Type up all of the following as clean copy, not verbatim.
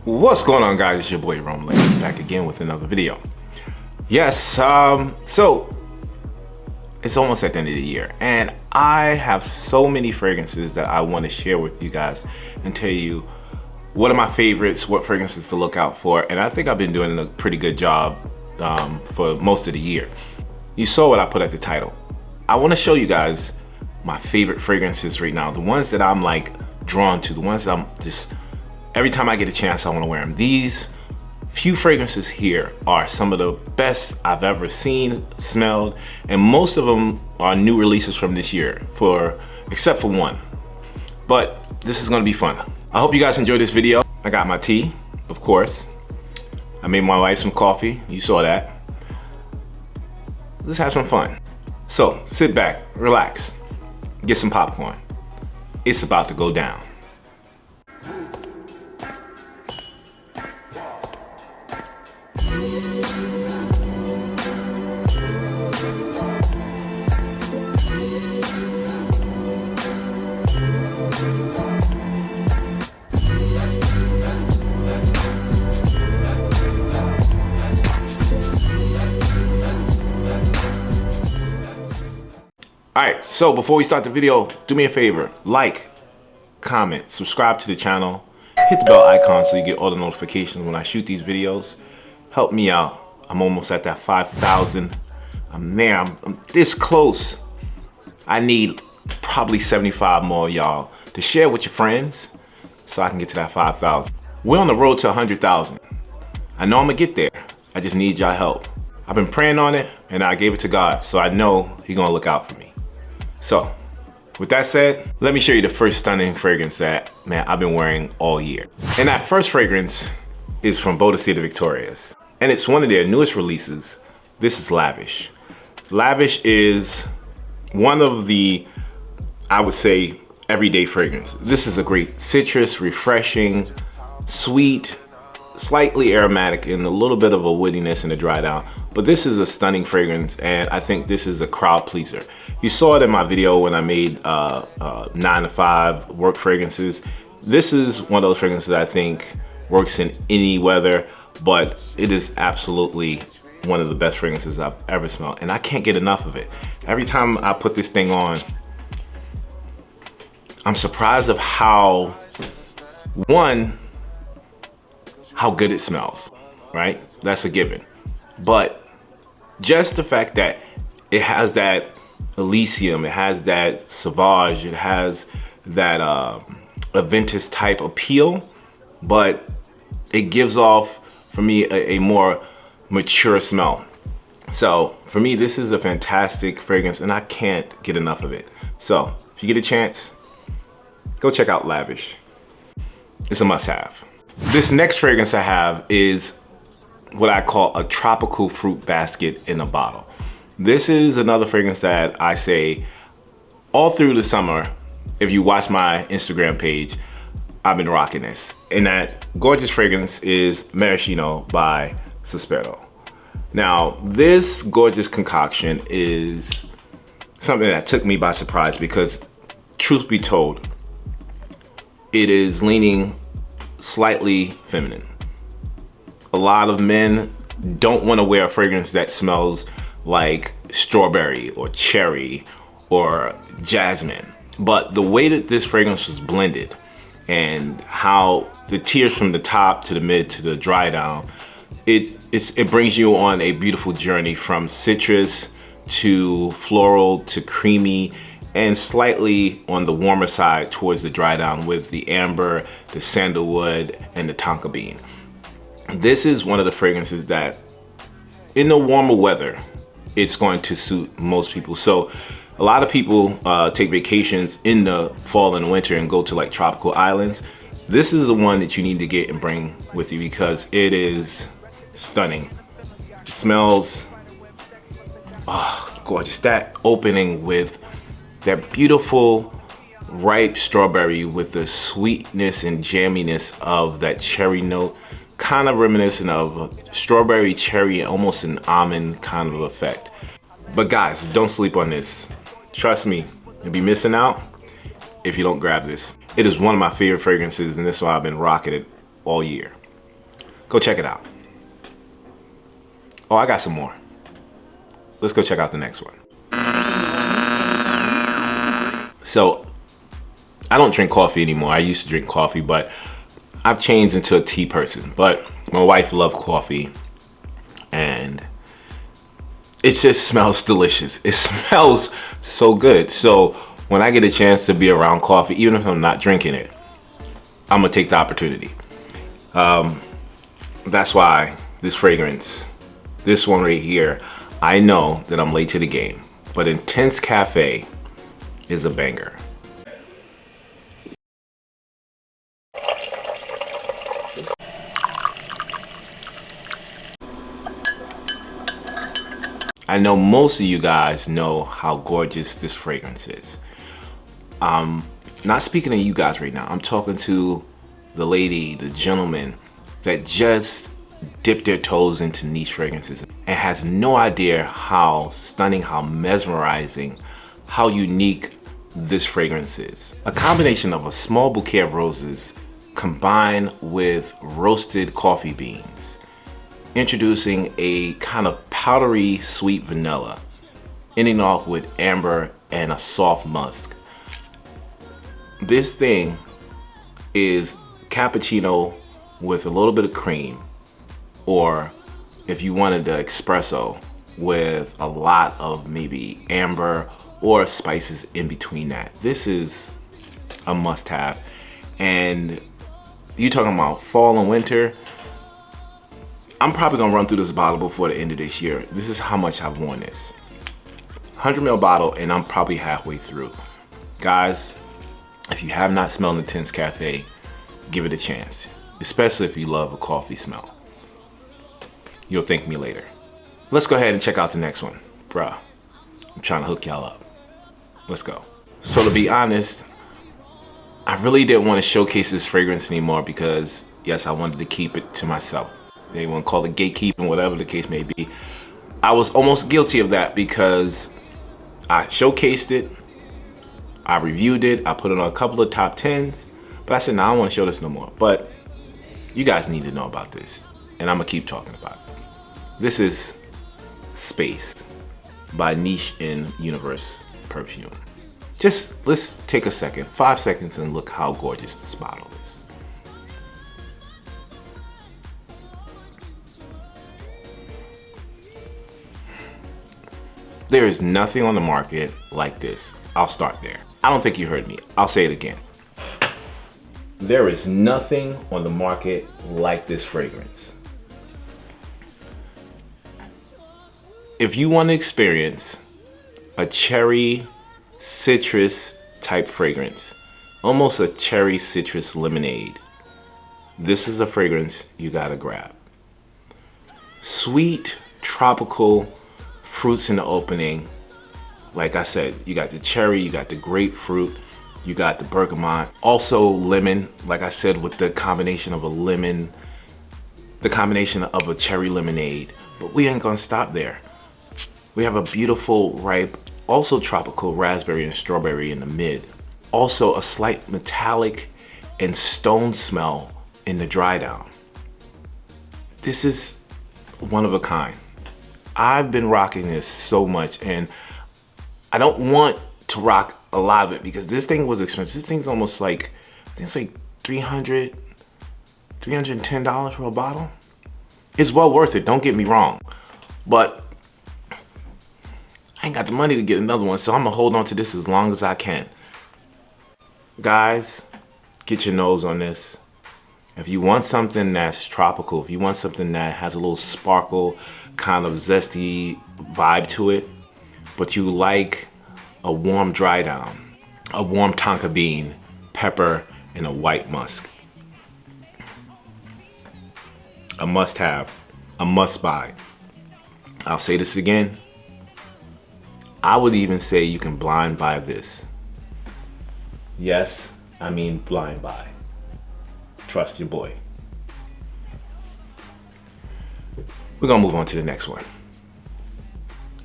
What's going on, guys? It's your boy Lavish back again with another video. Yes, so it's almost at the end of the year and I have so many fragrances that I want to share with you guys and tell you what are my favorites, what fragrances to look out for, and I think I've been doing a pretty good job for most of the year. You saw what I put at the title. I want to show you guys my favorite fragrances right now, the ones that I'm like drawn to, the ones that I'm just, every time I get a chance I want to wear them. These few fragrances here are some of the best I've ever seen, smelled, and most of them are new releases from this year, except for one. But this is going to be fun. I hope you guys enjoyed this video. I got my tea, of course. I made my wife some coffee. You saw that. Let's have some fun. So sit back, relax, get some popcorn. It's about to go down. Alright, so before we start the video, do me a favor, like, comment, subscribe to the channel, hit the bell icon so you get all the notifications when I shoot these videos. Help me out. I'm almost at that 5,000. I'm there, I'm this close. I need probably 75 more of y'all to share with your friends so I can get to that 5,000. We're on the road to 100,000. I know I'm gonna get there. I just need y'all help. I've been praying on it and I gave it to God, so I know He's gonna look out for me. So, with that said, let me show you the first stunning fragrance that, man, I've been wearing all year. And that first fragrance is from Bodicea Victorious. And it's one of their newest releases. This is Lavish. Lavish is one of the, I would say, everyday fragrances. This is a great citrus, refreshing, sweet, slightly aromatic, and a little bit of a woodiness in the dry down. But this is a stunning fragrance, and I think this is a crowd pleaser. You saw it in my video when I made 9 to 5 work fragrances. This is one of those fragrances I think works in any weather, but it is absolutely one of the best fragrances I've ever smelled, and I can't get enough of it. Every time I put this thing on, I'm surprised of how good it smells, right? That's a given. But just the fact that it has that Elysium, it has that Sauvage, it has that Aventus type appeal, but it gives off, for me, a more mature smell. So for me, this is a fantastic fragrance and I can't get enough of it. So if you get a chance, go check out Lavish. It's a must-have. This next fragrance I have is what I call a tropical fruit basket in a bottle. This is another fragrance that I say all through the summer. If you watch my Instagram page, I've been rocking this. And that gorgeous fragrance is Marino by Suspetto. Now, this gorgeous concoction is something that took me by surprise because, truth be told, it is leaning slightly feminine. A lot of men don't want to wear a fragrance that smells like strawberry or cherry or jasmine. But the way that this fragrance was blended and how the tiers from the top to the mid to the dry down, it brings you on a beautiful journey from citrus to floral to creamy and slightly on the warmer side towards the dry down with the amber, the sandalwood, and the tonka bean. This is one of the fragrances that in the warmer weather, it's going to suit most people. So a lot of people take vacations in the fall and winter and go to like tropical islands. This is the one that you need to get and bring with you because it is stunning. It smells gorgeous. That opening with that beautiful ripe strawberry with the sweetness and jamminess of that cherry note, kind of reminiscent of strawberry, cherry, almost an almond kind of effect. But guys, don't sleep on this. Trust me, you'll be missing out if you don't grab this. It is one of my favorite fragrances, and this is why I've been rocking it all year. Go check it out. Oh, I got some more. Let's go check out the next one. So, I don't drink coffee anymore. I used to drink coffee, but I've changed into a tea person. But my wife loves coffee, and it just smells delicious. It smells so good. So when I get a chance to be around coffee, even if I'm not drinking it, I'm gonna take the opportunity. That's why this fragrance, this one right here, I know that I'm late to the game, but Intense Cafe is a banger. I know most of you guys know how gorgeous this fragrance is. Not speaking to you guys right now. I'm talking to the lady, the gentleman that just dipped their toes into niche fragrances and has no idea how stunning, how mesmerizing, how unique this fragrance is. A combination of a small bouquet of roses combined with roasted coffee beans, introducing a kind of powdery sweet vanilla, ending off with amber and a soft musk. This thing is cappuccino with a little bit of cream, or if you wanted the espresso with a lot of maybe amber or spices in between that. This is a must-have. And you talking about fall and winter, I'm probably gonna run through this bottle before the end of this year. This is how much I've worn this. 100 ml bottle, and I'm probably halfway through. Guys, if you have not smelled Intense Cafe, give it a chance, especially if you love a coffee smell. You'll thank me later. Let's go ahead and check out the next one. Bruh, I'm trying to hook y'all up. Let's go. So to be honest, I really didn't want to showcase this fragrance anymore because, yes, I wanted to keep it to myself. They want to call it gatekeeping, whatever the case may be. I was almost guilty of that because I showcased it, I reviewed it, I put it on a couple of top 10s, but I said, no, I don't want to show this no more. But you guys need to know about this, and I'm gonna keep talking about it. This is Space by Niche in Universe Perfume. Just let's take a second, 5 seconds, and look how gorgeous this bottle is. There is nothing on the market like this. I'll start there. I don't think you heard me. I'll say it again. There is nothing on the market like this fragrance. If you want to experience a cherry citrus type fragrance, almost a cherry citrus lemonade, this is a fragrance you gotta grab. Sweet, tropical fruits in the opening. Like I said, you got the cherry, you got the grapefruit, you got the bergamot, also lemon, like I said, with the combination of a lemon, the combination of a cherry lemonade. But we ain't gonna stop there. We have a beautiful, ripe, also tropical raspberry and strawberry in the mid. Also a slight metallic and stone smell in the dry down. This is one of a kind. I've been rocking this so much, and I don't want to rock a lot of it because this thing was expensive. This thing's almost like, I think it's like $310 for a bottle. It's well worth it, don't get me wrong. But I ain't got the money to get another one, so I'm gonna hold on to this as long as I can. Guys, get your nose on this. If you want something that's tropical, if you want something that has a little sparkle, kind of zesty vibe to it, but you like a warm dry down, a warm tonka bean, pepper, and a white musk. A must have, a must buy. I'll say this again. I would even say you can blind buy this. Yes, I mean blind buy. Trust your boy. We're gonna move on to the next one.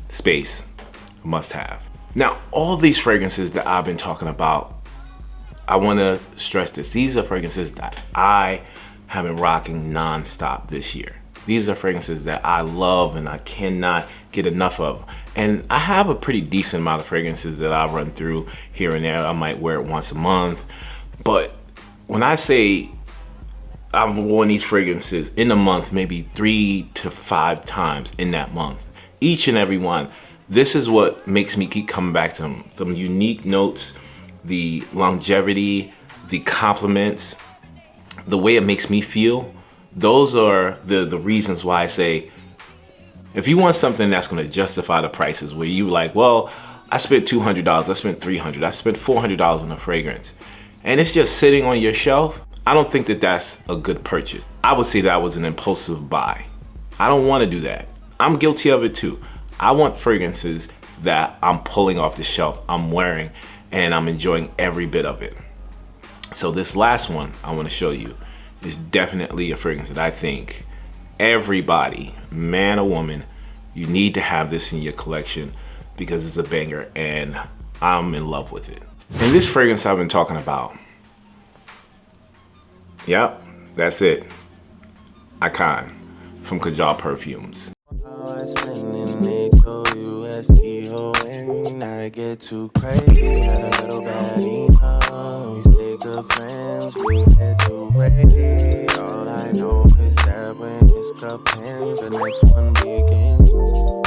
Space, a must have. Now, all these fragrances that I've been talking about I want to stress this. These are fragrances that I have been rocking nonstop this year. These are fragrances that I love and I cannot get enough of. And I have a pretty decent amount of fragrances that I run through here and there. I might wear it once a month. But when I say I'm wearing these fragrances in a month, maybe 3 to 5 times in that month, each and every one, this is what makes me keep coming back to them. The unique notes, the longevity, the compliments, the way it makes me feel. Those are the reasons why I say, if you want something that's going to justify the prices, where you like, well, I spent $200, I spent $300, I spent $400 on a fragrance, and it's just sitting on your shelf, I don't think that that's a good purchase. I would say that was an impulsive buy. I don't want to do that. I'm guilty of it too. I want fragrances that I'm pulling off the shelf, I'm wearing, and I'm enjoying every bit of it. So this last one I want to show you is definitely a fragrance that I think everybody, man or woman, you need to have this in your collection because it's a banger and I'm in love with it. And this fragrance I've been talking about, yep, that's it. Icon from Kajal Perfumes. I get too crazy, got a little baddie, we stay good friends, we get too ready. All I know is that when this cup ends, the next one begins.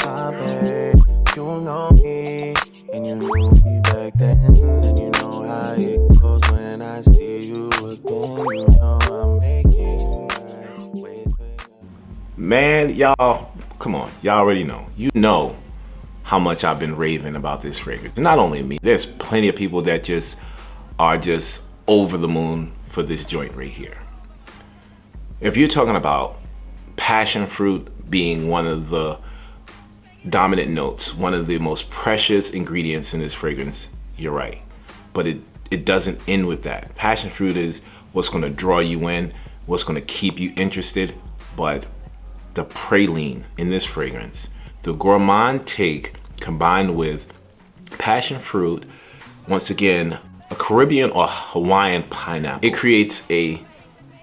My babe, you know me, and you knew me back then, and you know how it goes when I see you again. You know I'm making my way. Man, y'all, come on, y'all already know. You know how much I've been raving about this fragrance. Not only me, there's plenty of people that just are just over the moon for this joint right here. If you're talking about passion fruit being one of the dominant notes, one of the most precious ingredients in this fragrance, you're right. But it doesn't end with that. Passion fruit is what's gonna draw you in, what's gonna keep you interested, but the praline in this fragrance, the gourmand take combined with passion fruit, once again, a Caribbean or Hawaiian pineapple. It creates a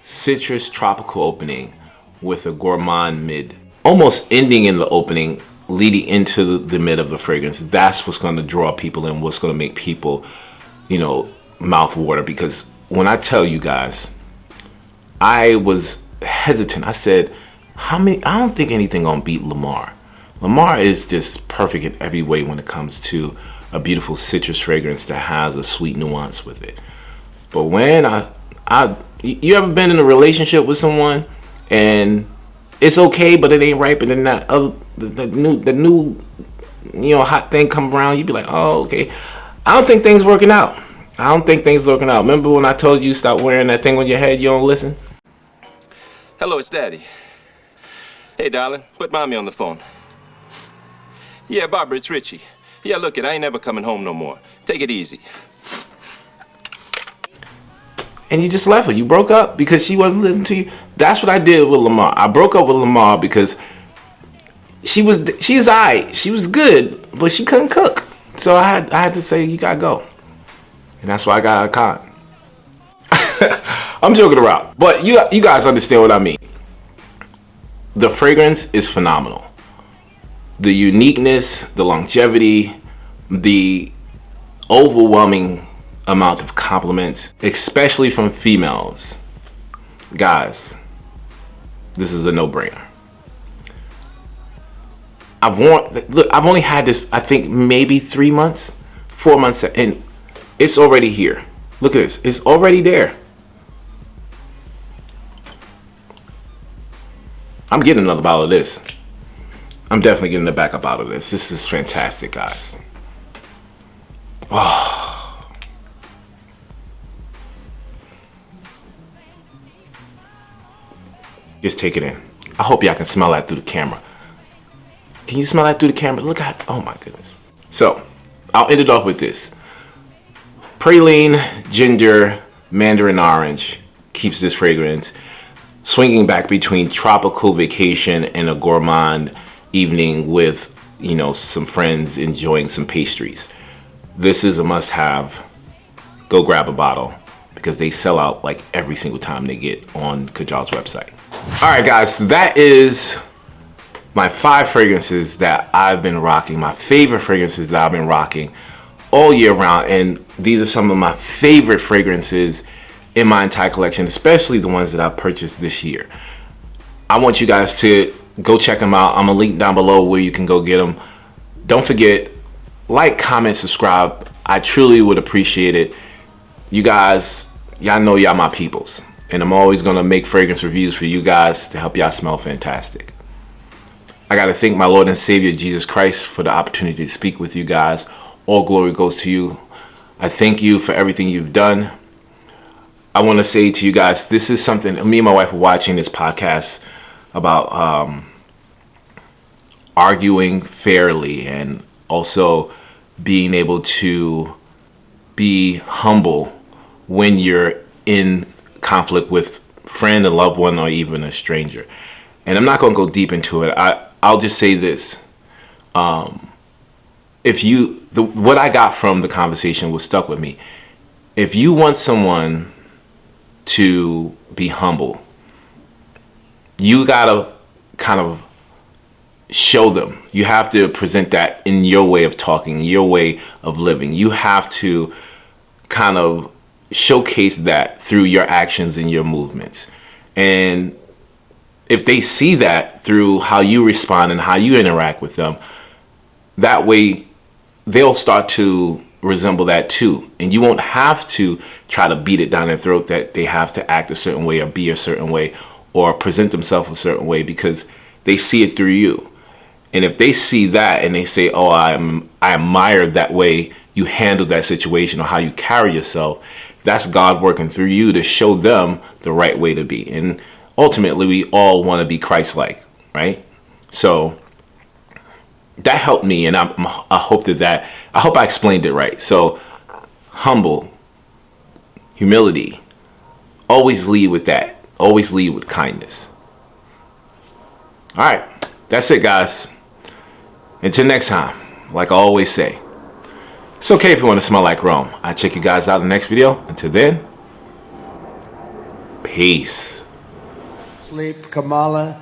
citrus tropical opening with a gourmand mid. Almost ending in the opening, leading into the mid of the fragrance. That's what's gonna draw people in, what's gonna make people, you know, mouth water. Because when I tell you guys, I was hesitant. I said, I don't think anything gonna beat Lamar. Lamar is just perfect in every way when it comes to a beautiful citrus fragrance that has a sweet nuance with it. But when you ever been in a relationship with someone and it's okay, but it ain't right, but then the new you know hot thing come around, you be like, oh, okay. I don't think things working out. Remember when I told you stop wearing that thing on your head? You don't listen. Hello, it's Daddy. Hey, darling, put Mommy on the phone. Yeah, Barbara, it's Richie. Yeah, look, I ain't never coming home no more. Take it easy. And you just left her. You broke up because she wasn't listening to you. That's what I did with Lamar. I broke up with Lamar because she's alright. She was good, but she couldn't cook. So I had to say, you gotta go. And that's why I got out of con. I'm joking around. But you guys understand what I mean. The fragrance is phenomenal. The uniqueness, the longevity, the overwhelming amount of compliments, especially from females. Guys, this is a no-brainer. I've only had this, I think maybe 3 months, 4 months, and it's already here. Look at this, it's already there. I'm getting another bottle of this. I'm definitely getting a backup out of this. This is fantastic, guys. Oh. Just take it in. I hope y'all can smell that through the camera. Can you smell that through the camera? Look at, oh my goodness. So, I'll end it off with this. Praline, ginger, mandarin orange keeps this fragrance swinging back between tropical vacation and a gourmand evening with, you know, some friends enjoying some pastries. This is a must-have. Go grab a bottle. because they sell out like every single time they get on Kajal's website. All right, guys, so that is my 5 fragrances that I've been rocking, my favorite fragrances that I've been rocking all year round. And these are some of my favorite fragrances in my entire collection, especially the ones that I purchased this year. I want you guys to go check them out. I'm gonna link down below where you can go get them. Don't forget, like, comment, subscribe. I truly would appreciate it. You guys, y'all know y'all my peoples, and I'm always gonna make fragrance reviews for you guys to help y'all smell fantastic. I gotta thank my Lord and Savior Jesus Christ for the opportunity to speak with you guys. All glory goes to you. I thank you for everything you've done. I want to say to you guys, this is something, me and my wife were watching this podcast about arguing fairly and also being able to be humble when you're in conflict with a friend, a loved one, or even a stranger. And I'm not going to go deep into it. I'll just say this. What I got from the conversation was stuck with me. If you want someone to be humble, you gotta kind of show them. You have to present that in your way of talking, your way of living. You have to kind of showcase that through your actions and your movements. And if they see that through how you respond and how you interact with them, that way they'll start to resemble that too. And you won't have to try to beat it down their throat that they have to act a certain way or be a certain way or present themselves a certain way, because they see it through you. And if they see that and they say, oh, I admire that way you handle that situation or how you carry yourself, that's God working through you to show them the right way to be. And ultimately, we all want to be Christ-like, right? So that helped me, and I hope I hope I explained it right. So humble, humility, always lead with that. Always lead with kindness. All right, that's it, guys. Until next time, like I always say, it's okay if you want to smell like Rome. I'll check you guys out in the next video. Until then, peace. Sleep, Kamala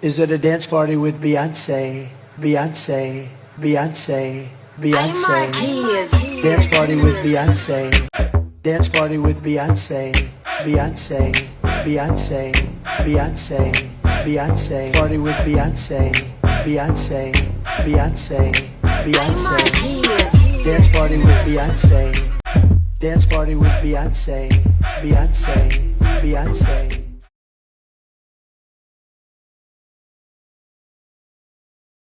is at a dance party with Beyonce. Beyonce, Beyonce, Beyonce. Dance party with Beyonce. Dance party with Beyonce. Beyonce, Beyonce, Beyonce, Beyonce. Party with Beyonce. Beyonce, Beyonce, Beyonce. Dance party with Beyonce. Dance party with Beyonce. Beyonce, Beyonce.